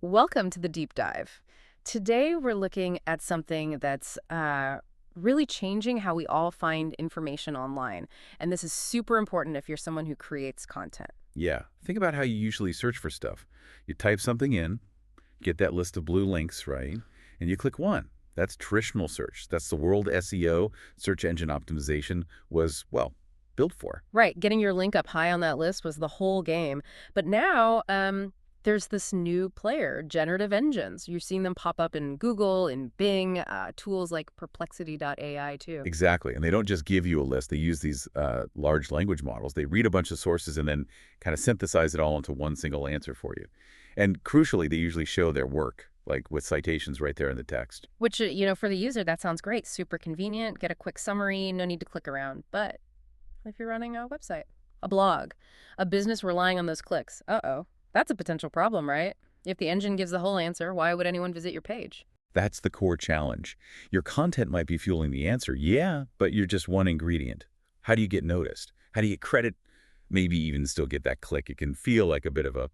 Welcome to the deep dive. Today we're looking at something that's really changing how we all find information online. And this is super important if you're someone who creates content. Yeah, think about how you usually search for stuff. You type something in, get that list of blue links, right? And you click one. That's traditional search. That's the world SEO, search engine optimization, was, well, built for. Right, getting your link up high on that list was the whole game. But now there's this new player, generative engines. You're seeing them pop up in Google, in Bing, tools like Perplexity AI too. Exactly. And they don't just give you a list. They use these large language models. They read a bunch of sources and then kind of synthesize it all into one single answer for you. And crucially, they usually show their work, like with citations right there in the text. Which, for the user, that sounds great. Super convenient, get a quick summary, no need to click around. But if you're running a website, a blog, a business relying on those clicks, that's a potential problem, right? If the engine gives the whole answer, why would anyone visit your page? That's the core challenge. Your content might be fueling the answer, yeah, but you're just one ingredient. How do you get noticed? How do you get credit? Maybe even still get that click. It can feel like a bit of a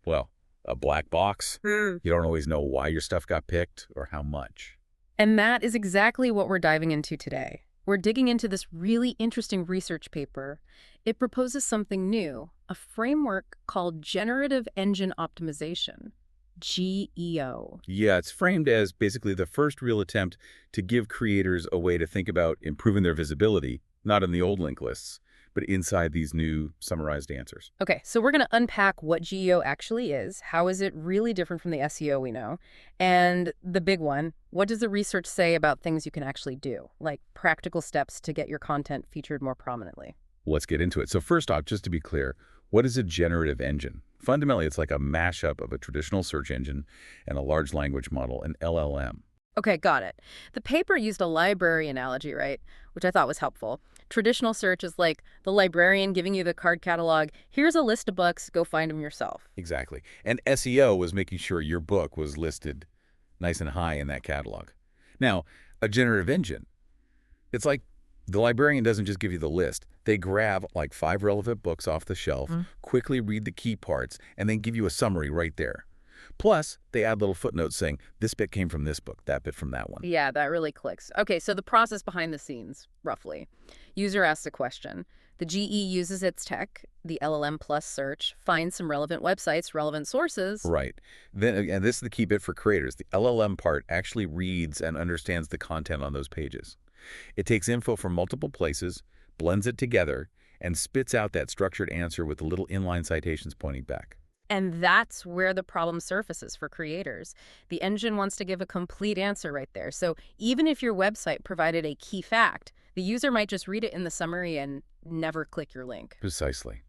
black box. You don't always know why your stuff got picked or how much. And that is exactly what we're diving into today. We're digging into this really interesting research paper. It proposes something new, a framework called Generative Engine Optimization, GEO. Yeah, it's framed as basically the first real attempt to give creators a way to think about improving their visibility, not in the old link lists, but inside these new summarized answers. Okay, so we're going to unpack what GEO actually is. How is it really different from the SEO we know? And the big one, what does the research say about things you can actually do, like practical steps to get your content featured more prominently? Let's get into it. So first off, just to be clear, what is a generative engine? Fundamentally, it's like a mashup of a traditional search engine and a large language model, an LLM. Okay, got it. The paper used a library analogy, right? Which I thought was helpful. Traditional search is like the librarian giving you the card catalog. Here's a list of books, go find them yourself. Exactly. And SEO was making sure your book was listed nice and high in that catalog. Now, a generative engine, it's like the librarian doesn't just give you the list. They grab like 5 relevant books off the shelf, quickly read the key parts, and then give you a summary right there. Plus, they add little footnotes saying, this bit came from this book, that bit from that one. Yeah, that really clicks. Okay, so the process behind the scenes, roughly. User asks a question. The GE uses its tech, the LLM plus search, finds some relevant websites, relevant sources. Right. Then, and this is the key bit for creators. The LLM part actually reads and understands the content on those pages. It takes info from multiple places, blends it together, and spits out that structured answer with the little inline citations pointing back. And that's where the problem surfaces for creators. The engine wants to give a complete answer right there. So even if your website provided a key fact, the user might just read it in the summary and never click your link. Precisely.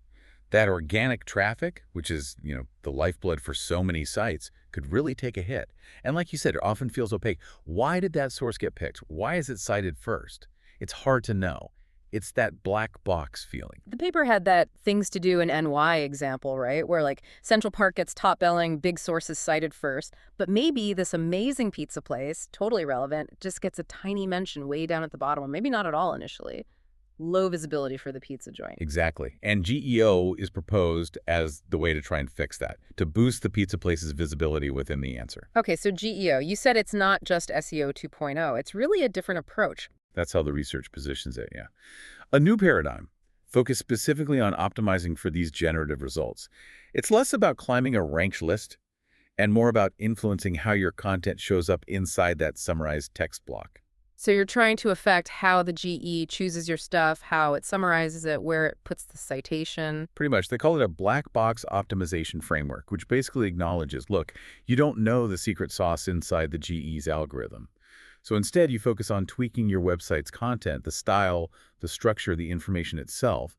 That organic traffic, which is, the lifeblood for so many sites, could really take a hit. And like you said, it often feels opaque. Why did that source get picked? Why is it cited first? It's hard to know. It's that black box feeling. The paper had that things to do in NY example, right? Where like Central Park gets top billing, big sources cited first, but maybe this amazing pizza place, totally relevant, just gets a tiny mention way down at the bottom, or maybe not at all initially. Low visibility for the pizza joint. Exactly. And GEO is proposed as the way to try and fix that, to boost the pizza place's visibility within the answer. Okay, so GEO, you said it's not just SEO 2.0. It's really a different approach. That's how the research positions it, yeah. A new paradigm, focused specifically on optimizing for these generative results. It's less about climbing a ranked list and more about influencing how your content shows up inside that summarized text block. So you're trying to affect how the GE chooses your stuff, how it summarizes it, where it puts the citation. Pretty much. They call it a black box optimization framework, which basically acknowledges, look, you don't know the secret sauce inside the GE's algorithm. So instead, you focus on tweaking your website's content, the style, the structure, the information itself,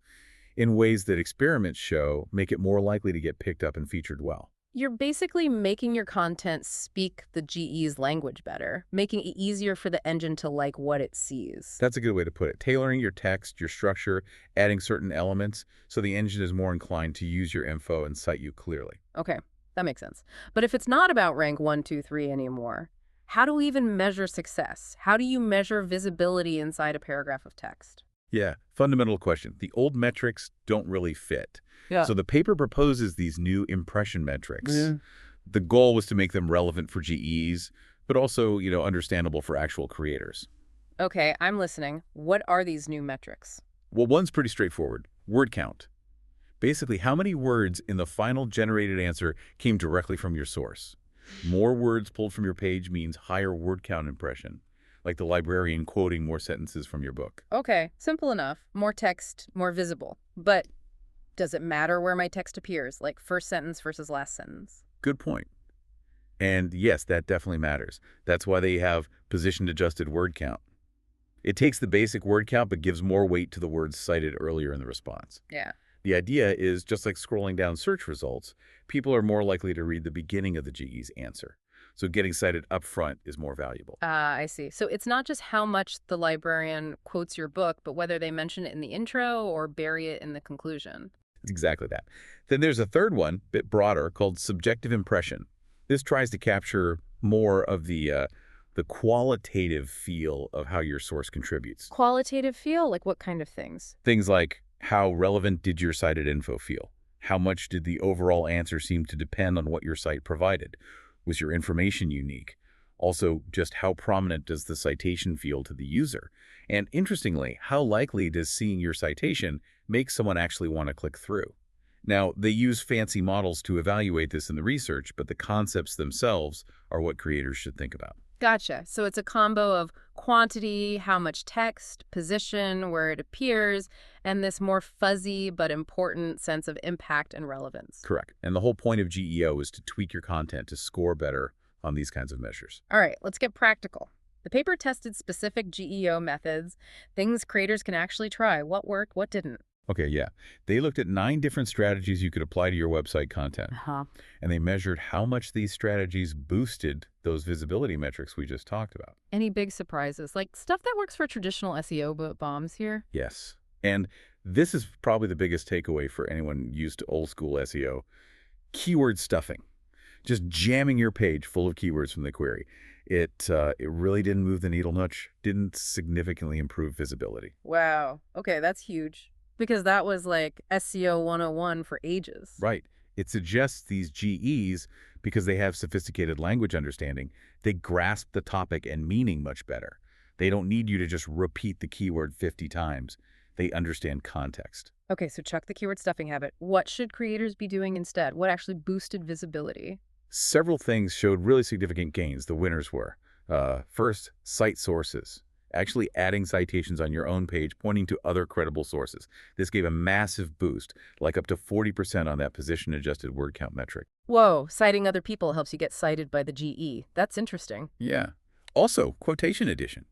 in ways that experiments show make it more likely to get picked up and featured well. You're basically making your content speak the GE's language better, making it easier for the engine to like what it sees. That's a good way to put it. Tailoring your text, your structure, adding certain elements so the engine is more inclined to use your info and cite you clearly. Okay, that makes sense. But if it's not about rank 1, 2, 3 anymore, how do we even measure success? How do you measure visibility inside a paragraph of text? Yeah, fundamental question. The old metrics don't really fit. Yeah. So the paper proposes these new impression metrics. The goal was to make them relevant for GEs, but also, understandable for actual creators. Okay, I'm listening. What are these new metrics? Well, one's pretty straightforward. Word count. Basically, how many words in the final generated answer came directly from your source? More words pulled from your page means higher word count impression, like the librarian quoting more sentences from your book. Okay, simple enough. More text, more visible. But does it matter where my text appears, like first sentence versus last sentence? Good point. And yes, that definitely matters. That's why they have position-adjusted word count. It takes the basic word count but gives more weight to the words cited earlier in the response. Yeah. The idea is, just like scrolling down search results, people are more likely to read the beginning of the GE's answer. So getting cited up front is more valuable. Ah, I see. So it's not just how much the librarian quotes your book, but whether they mention it in the intro or bury it in the conclusion. It's exactly that. Then there's a third one, a bit broader, called subjective impression. This tries to capture more of the qualitative feel of how your source contributes. Qualitative feel? Like what kind of things? Things like, how relevant did your cited info feel? How much did the overall answer seem to depend on what your site provided? Was your information unique? Also, just how prominent does the citation feel to the user? And interestingly, how likely does seeing your citation make someone actually want to click through? Now, they use fancy models to evaluate this in the research, but the concepts themselves are what creators should think about. Gotcha. So it's a combo of quantity, how much text, position, where it appears, and this more fuzzy but important sense of impact and relevance. Correct. And the whole point of GEO is to tweak your content to score better on these kinds of measures. All right, let's get practical. The paper tested specific GEO methods, things creators can actually try. What worked, what didn't? Okay, yeah. They looked at 9 different strategies you could apply to your website content, Uh-huh. and they measured how much these strategies boosted those visibility metrics we just talked about. Any big surprises? Like stuff that works for traditional SEO but bombs here? Yes. And this is probably the biggest takeaway for anyone used to old school SEO. Keyword stuffing. Just jamming your page full of keywords from the query. It really didn't move the needle much, didn't significantly improve visibility. Wow. Okay, that's huge. Because that was like SEO 101 for ages. Right. It suggests these GEs, because they have sophisticated language understanding, they grasp the topic and meaning much better. They don't need you to just repeat the keyword 50 times. They understand context. Okay, so chuck the keyword stuffing habit. What should creators be doing instead? What actually boosted visibility? Several things showed really significant gains. The winners were, first, cite sources. Actually adding citations on your own page pointing to other credible sources. This gave a massive boost, like up to 40% on that position-adjusted word count metric. Whoa, citing other people helps you get cited by the GE. That's interesting. Yeah. Also, quotation addition,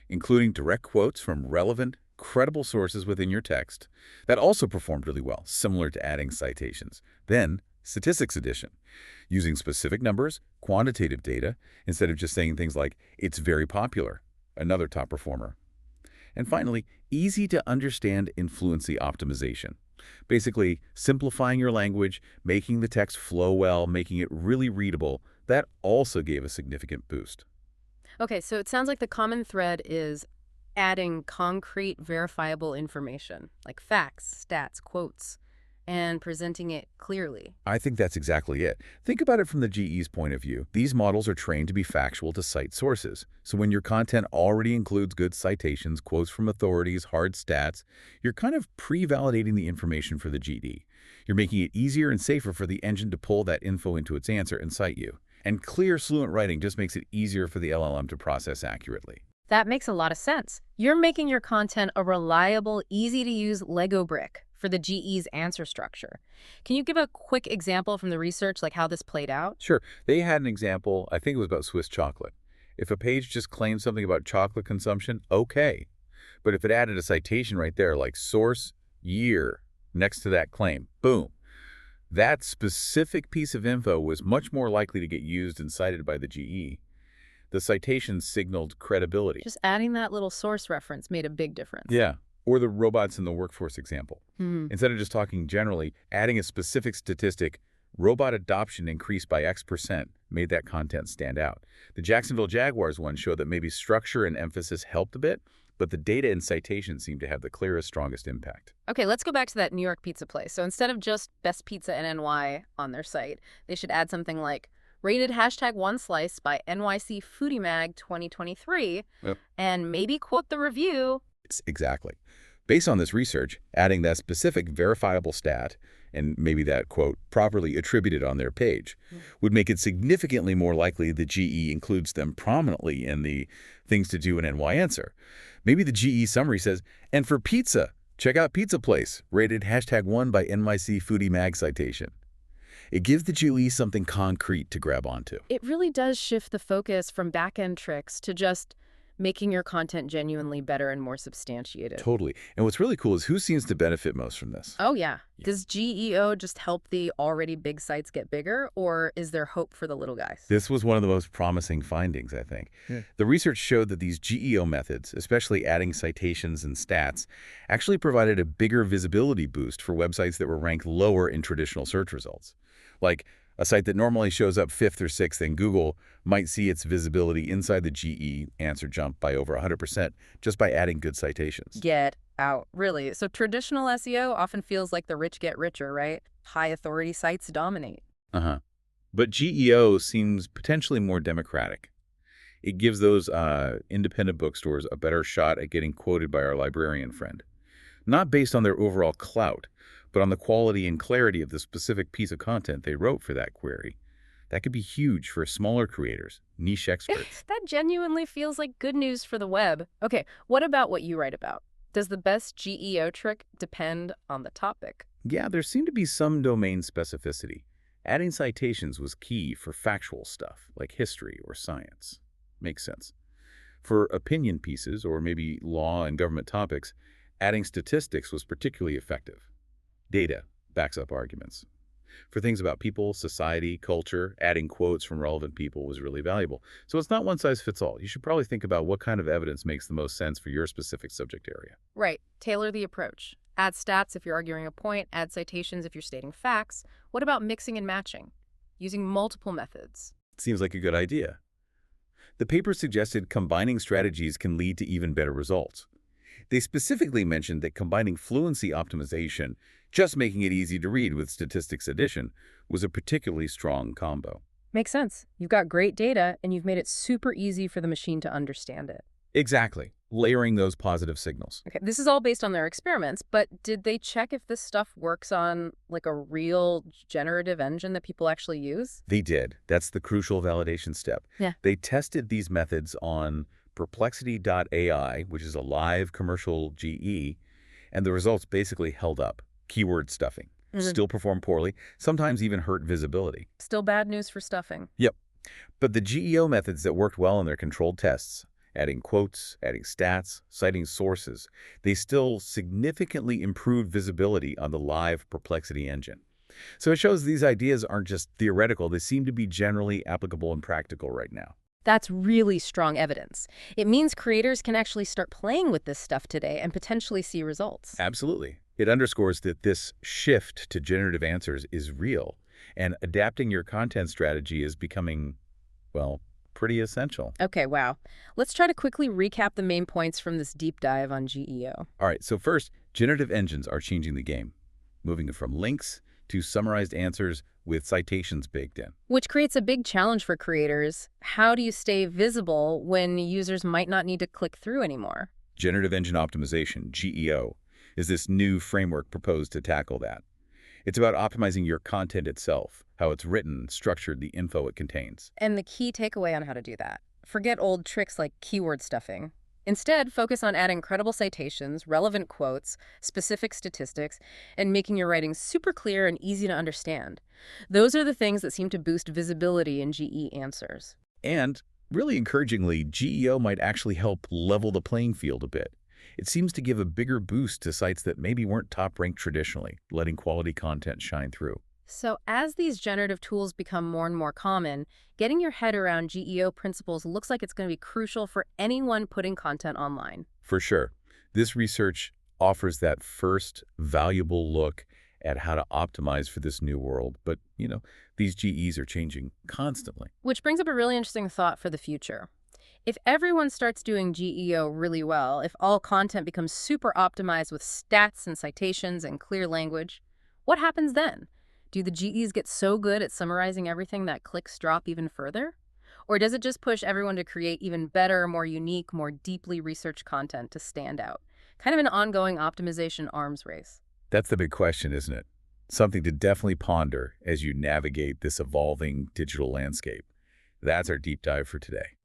including direct quotes from relevant, credible sources within your text. That also performed really well, similar to adding citations. Then, statistics addition, using specific numbers, quantitative data, instead of just saying things like, it's very popular. Another top performer. And finally, easy to understand influency optimization. Basically, simplifying your language, making the text flow well, making it really readable, that also gave a significant boost. Okay, so it sounds like the common thread is adding concrete, verifiable information, like facts, stats, quotes, and presenting it clearly. I think that's exactly it. Think about it from the GE's point of view. These models are trained to be factual to cite sources. So when your content already includes good citations, quotes from authorities, hard stats, you're kind of pre-validating the information for the GD. You're making it easier and safer for the engine to pull that info into its answer and cite you. And clear, fluent writing just makes it easier for the LLM to process accurately. That makes a lot of sense. You're making your content a reliable, easy-to-use Lego brick for the GE's answer structure. Can you give a quick example from the research, like how this played out? Sure. They had an example, I think it was about Swiss chocolate. If a page just claimed something about chocolate consumption, okay. But if it added a citation right there, like source, year, next to that claim, boom. That specific piece of info was much more likely to get used and cited by the GE. The citation signaled credibility. Just adding that little source reference made a big difference. Yeah. Or the robots in the workforce example. Hmm. Instead of just talking generally, adding a specific statistic, robot adoption increased by X% made that content stand out. The Jacksonville Jaguars one showed that maybe structure and emphasis helped a bit, but the data and citation seemed to have the clearest, strongest impact. Okay, let's go back to that New York pizza place. So instead of just best pizza in NY on their site, they should add something like rated #OneSlice by NYC Foodie Mag 2023, Yep. and maybe quote the review. Exactly. Based on this research, adding that specific verifiable stat and maybe that, quote, properly attributed on their page would make it significantly more likely the GE includes them prominently in the things to do in NY answer. Maybe the GE summary says, and for pizza, check out Pizza Place, rated #1 by NYC Foodie Mag citation. It gives the GE something concrete to grab onto. It really does shift the focus from back-end tricks to just making your content genuinely better and more substantiated. Totally. And what's really cool is who seems to benefit most from this. Oh, yeah. Does GEO just help the already big sites get bigger, or is there hope for the little guys? This was one of the most promising findings, I think. Yeah. The research showed that these GEO methods, especially adding citations and stats, actually provided a bigger visibility boost for websites that were ranked lower in traditional search results. Like a site that normally shows up 5th or 6th in Google might see its visibility inside the GE answer jump by over 100% just by adding good citations. Get out. Really? So traditional SEO often feels like the rich get richer, right? High authority sites dominate. Uh-huh. But GEO seems potentially more democratic. It gives those independent bookstores a better shot at getting quoted by our librarian friend. Not based on their overall clout, but on the quality and clarity of the specific piece of content they wrote for that query. That could be huge for smaller creators, niche experts. That genuinely feels like good news for the web. Okay, what about what you write about? Does the best GEO trick depend on the topic? Yeah, there seemed to be some domain specificity. Adding citations was key for factual stuff, like history or science. Makes sense. For opinion pieces, or maybe law and government topics, adding statistics was particularly effective. Data backs up arguments. For things about people, society, culture, adding quotes from relevant people was really valuable. So it's not one size fits all. You should probably think about what kind of evidence makes the most sense for your specific subject area. Right. Tailor the approach. Add stats if you're arguing a point, add citations if you're stating facts. What about mixing and matching? Using multiple methods. Seems like a good idea. The paper suggested combining strategies can lead to even better results. They specifically mentioned that combining fluency optimization, just making it easy to read with statistics addition, was a particularly strong combo. Makes sense. You've got great data, and you've made it super easy for the machine to understand it. Exactly. Layering those positive signals. Okay, this is all based on their experiments, but did they check if this stuff works on like a real generative engine that people actually use? They did. That's the crucial validation step. Yeah. They tested these methods on Perplexity AI, which is a live commercial GE, and the results basically held up. Keyword stuffing. Still performed poorly, sometimes even hurt visibility. Still bad news for stuffing. Yep. But the GEO methods that worked well in their controlled tests, adding quotes, adding stats, citing sources, they still significantly improved visibility on the live Perplexity engine. So it shows these ideas aren't just theoretical, they seem to be generally applicable and practical right now. That's really strong evidence. It means creators can actually start playing with this stuff today and potentially see results. Absolutely. It underscores that this shift to generative answers is real, and adapting your content strategy is becoming, well, pretty essential. Okay, wow. Let's try to quickly recap the main points from this deep dive on GEO. All right, so first, generative engines are changing the game, moving from links to summarized answers with citations baked in. Which creates a big challenge for creators. How do you stay visible when users might not need to click through anymore? Generative Engine Optimization, GEO, is this new framework proposed to tackle that. It's about optimizing your content itself, how it's written, structured, the info it contains. And the key takeaway on how to do that. Forget old tricks like keyword stuffing. Instead, focus on adding credible citations, relevant quotes, specific statistics, and making your writing super clear and easy to understand. Those are the things that seem to boost visibility in GE answers. And, really encouragingly, GEO might actually help level the playing field a bit. It seems to give a bigger boost to sites that maybe weren't top-ranked traditionally, letting quality content shine through. So as these generative tools become more and more common, getting your head around GEO principles looks like it's going to be crucial for anyone putting content online. For sure. This research offers that first valuable look at how to optimize for this new world. But, these GEs are changing constantly. Which brings up a really interesting thought for the future. If everyone starts doing GEO really well, if all content becomes super optimized with stats and citations and clear language, what happens then? Do Do the GEs get so good at summarizing everything that clicks drop even further? Or does it just push everyone to create even better, more unique, more deeply researched content to stand out? Kind of an ongoing optimization arms race. That's the big question, isn't it? Something to definitely ponder as you navigate this evolving digital landscape. That's our deep dive for today.